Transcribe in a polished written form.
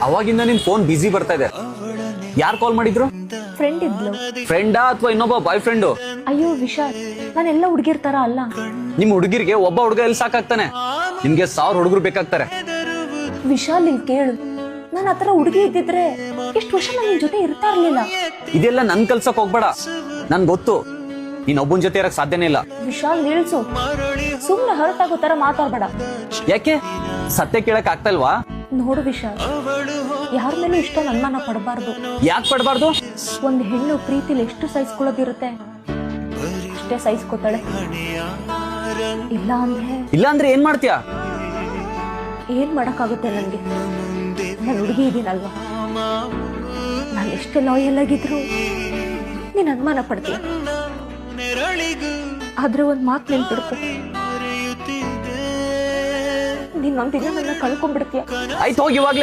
ಅವಾಗಿಂದ ನಿನ್ ಫೋನ್ ಬಿಸಿ ಬರ್ತಾ ಇದೆ. ಯಾರು ಕಾಲ್ ಮಾಡಿದ್ರು? ಫ್ರೆಂಡ್ ಇದ್ಲು. ಫ್ರೆಂಡಾ ಅಥವಾ ಇನ್ನೊಬ್ಬ ಬಾಯ್ ಫ್ರೆಂಡು? ಅಯ್ಯೋ ವಿಶಾಲ್, ನಾನೆಲ್ಲ ಹುಡುಗಿರ್ ತರ ಅಲ್ಲ. ನಿಮ್ ಹುಡುಗಿರ್ಗೆ ಒಬ್ಬ ಹುಡುಗ ಎಲ್ಲಿ ಸಾಕಾಗ್ತಾನೆ? ನಿಮ್ಗೆ 1000 ಹುಡುಗರು ಬೇಕಾಗ್ತಾರೆ. ವಿಶಾಲ್ ಇಲ್ಲಿ ಕೇಳು, ನಾನು ಆತರ ಹುಡುಗಿ ಇದ್ದಿದ್ರೆ ಎಷ್ಟು ವರ್ಷ ನಾನು ನಿನ್ ಜೊತೆ ಇರ್ತಾ ಇರ್ಲಿಲ್ಲ. ಇದೆಲ್ಲ ನನ್ ಕಲ್ಸಕ್ ಹೋಗ್ಬೇಡ. ನನ್ ಗೊತ್ತು ನೀನ್ ಒಬ್ಬನ ಜೊತೆ ಇರಕ್ ಸಾಧ್ಯನೇ ಇಲ್ಲ. ವಿಶಾಲ್ ನಿಲ್ಸು, ಸುಮ್ನೆ ಹೊರತಾಗೋ ತರ ಮಾತಾಡ್ಬೇಡ. ಯಾಕೆ? ಸತ್ಯ ಕೇಳಕ್ ಆಗ್ತಲ್ವಾ? ನೋಡು ವಿಶಾಲ್, ಯಾರ ಮೇಲೂ ಇಷ್ಟೊಂದು ಅನುಮಾನ ಪಡಬಾರ್ದು. ಯಾಕೆ ಪಡಬಾರ್ದು? ಒಂದ್ ಹೆಣ್ಣು ಪ್ರೀತಿಲಿ ಎಷ್ಟು ಸಹಿಸ್ಕೊಳ್ಳೋದಿರುತ್ತೆ ಅಷ್ಟೇ ಸಹಿಸ್ಕೊತಾಳೆ. ಇಲ್ಲ ಅಂದ್ರೆ ಏನ್ ಮಾಡ್ತೀಯಾ? ಏನ್ ಮಾಡಕ್ಕಾಗುತ್ತೆ ನನ್ಗೆ? ನಾನು ಹುಡುಗಿ ಇದೀನಲ್ವಾ, ನಾನು ಎಷ್ಟೇ ಲಾಯಲ್ ಆಗಿದ್ರು ನೀನ್ ಅನುಮಾನ ಪಡ್ತೀಯ. ಆದ್ರೆ ಒಂದ್ ಮಾತು ನೆನ್ಪಿಡ್ಕೊ, ನೀನ್ ಒಂದಿನ ನನ್ನ ಕಳ್ಕೊಂಡ್ಬಿಡ್ತೀಯ. ಆಯ್ತು ಹೋಗಿ ಇವಾಗ್ಲೇ.